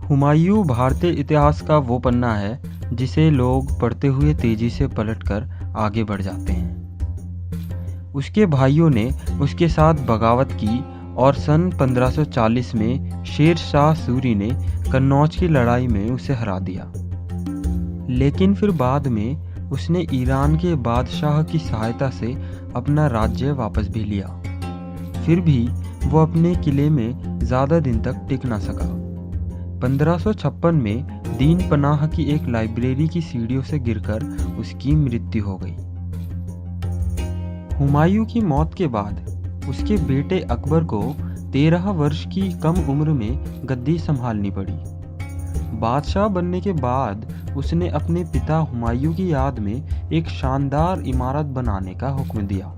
हुमायूं भारतीय इतिहास का वो पन्ना है जिसे लोग पढ़ते हुए तेजी से पलटकर आगे बढ़ जाते हैं। उसके भाइयों ने उसके साथ बगावत की और सन 1540 में शेर शाह सूरी ने कन्नौज की लड़ाई में उसे हरा दिया। लेकिन फिर बाद में उसने ईरान के बादशाह की सहायता से अपना राज्य वापस भी लिया। फिर भी वो अपने किले में ज़्यादा दिन तक टिक ना सका। 1556 में दीन पनाह की एक लाइब्रेरी की सीढ़ियों से गिरकर उसकी मृत्यु हो गई। हुमायूं की मौत के बाद उसके बेटे अकबर को 13 वर्ष की कम उम्र में गद्दी संभालनी पड़ी। बादशाह बनने के बाद उसने अपने पिता हुमायूं की याद में एक शानदार इमारत बनाने का हुक्म दिया।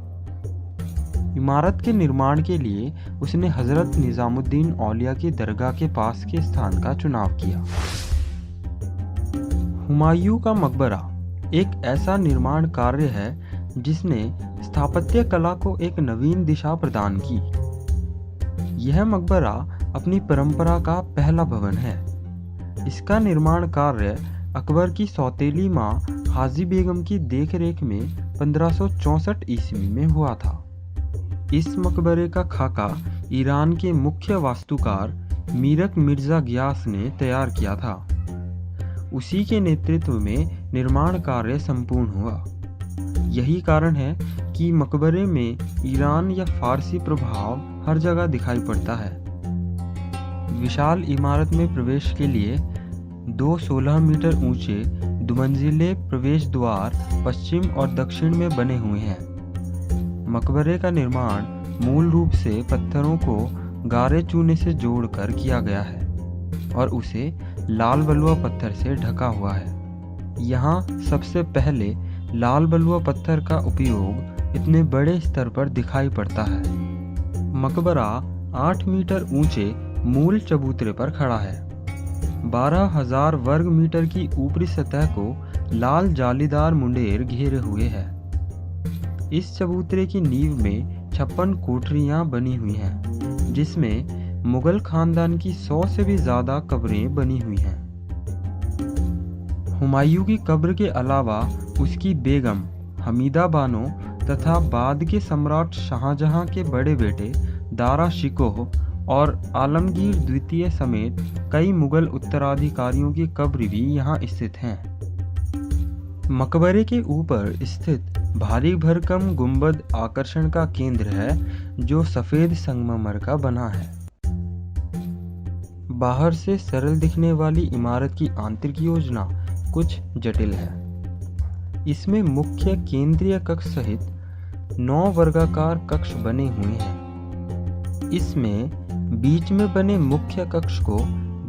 इमारत के निर्माण के लिए उसने हजरत निजामुद्दीन औलिया की दरगाह के पास के स्थान का चुनाव किया। हुमायूं का मकबरा एक ऐसा निर्माण कार्य है जिसने स्थापत्य कला को एक नवीन दिशा प्रदान की। यह मकबरा अपनी परंपरा का पहला भवन है। इसका निर्माण कार्य अकबर की सौतेली मां हाजी बेगम की देखरेख में 1564 ईस्वी में हुआ था। इस मकबरे का खाका ईरान के मुख्य वास्तुकार मीरक मिर्जा गियास ने तैयार किया था। उसी के नेतृत्व में निर्माण कार्य संपूर्ण हुआ। यही कारण है कि मकबरे में ईरान या फारसी प्रभाव हर जगह दिखाई पड़ता है। विशाल इमारत में प्रवेश के लिए 2 16 मीटर ऊंचे दुमंजिले प्रवेश द्वार पश्चिम और दक्षिण में बने हुए हैं। मकबरे का निर्माण मूल रूप से पत्थरों को गारे चूने से जोड़कर किया गया है और उसे लाल बलुआ पत्थर से ढका हुआ है। यहाँ सबसे पहले लाल बलुआ पत्थर का उपयोग इतने बड़े स्तर पर दिखाई पड़ता है। मकबरा 8 मीटर ऊंचे मूल चबूतरे पर खड़ा है। 12,000 वर्ग मीटर की ऊपरी सतह को लाल जालीदार मुंडेर घेरे हुए है। इस चबूतरे की नींव में 56 कोठरियां बनी हुई हैं, जिसमें मुगल खानदान की 100 से भी ज्यादा कब्रें बनी हुई हैं। हुमायूं की कब्र के अलावा उसकी बेगम हमीदा बानो तथा बाद के सम्राट शाहजहां के बड़े बेटे दारा शिकोह और आलमगीर द्वितीय समेत कई मुगल उत्तराधिकारियों की कब्र भी यहाँ स्थित हैं। मकबरे के ऊपर स्थित भारी भरकम गुंबद आकर्षण का केंद्र है, जो सफेद संगमरमर का बना है। बाहर से सरल दिखने वाली इमारत की आंतरिक योजना कुछ जटिल है। इसमें मुख्य केंद्रीय कक्ष सहित 9 वर्गाकार कक्ष बने हुए हैं। इसमें बीच में बने मुख्य कक्ष को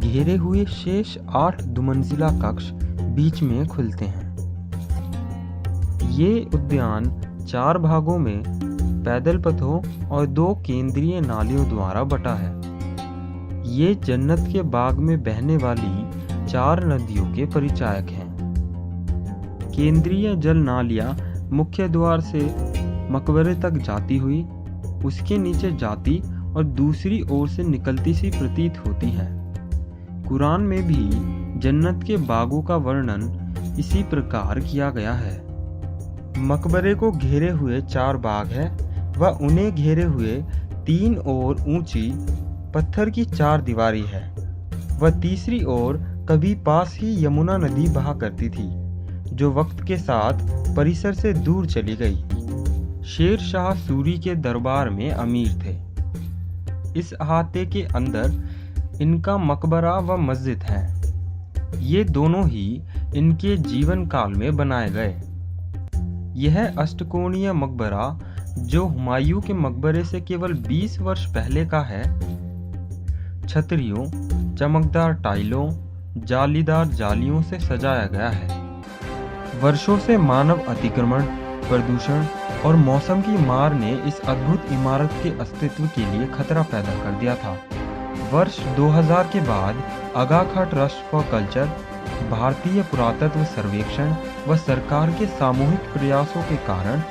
घेरे हुए शेष 8 दुमंजिला कक्ष बीच में खुलते हैं। ये उद्यान 4 भागों में पैदल पथों और 2 केंद्रीय नालियों द्वारा बटा है। ये जन्नत के बाग में बहने वाली 4 नदियों के परिचायक हैं। केंद्रीय जल नालियां मुख्य द्वार से मकबरे तक जाती हुई उसके नीचे जाती और दूसरी ओर से निकलती सी प्रतीत होती है। कुरान में भी जन्नत के बागों का वर्णन इसी प्रकार किया गया है। मकबरे को घेरे हुए 4 बाग हैं व उन्हें घेरे हुए 3 ओर ऊंची पत्थर की 4 दीवारी है व तीसरी ओर कभी पास ही यमुना नदी बहा करती थी, जो वक्त के साथ परिसर से दूर चली गई। शेर शाह सूरी के दरबार में अमीर थे। इस अहाते के अंदर इनका मकबरा व मस्जिद है। ये दोनों ही इनके जीवन काल में बनाए गए। यह अष्टकोणीय मकबरा, जो हुमायूं के मकबरे से केवल 20 वर्ष पहले का है, छतरियों, चमकदार टाइलों, जालीदार जालियों से सजाया गया है। वर्षों से मानव अतिक्रमण, प्रदूषण और मौसम की मार ने इस अद्भुत इमारत के अस्तित्व के लिए खतरा पैदा कर दिया था। वर्ष 2000 के बाद आगा खां ट्रस्ट फॉर कल्चर, भारतीय पुरातत्व सर्वेक्षण व सरकार के सामूहिक प्रयासों के कारण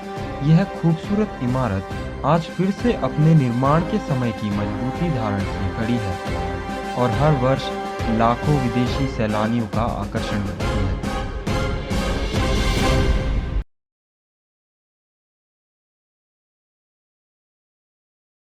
यह खूबसूरत इमारत आज फिर से अपने निर्माण के समय की मजबूती धारण किए खड़ी है और हर वर्ष लाखों विदेशी सैलानियों का आकर्षण बनती है।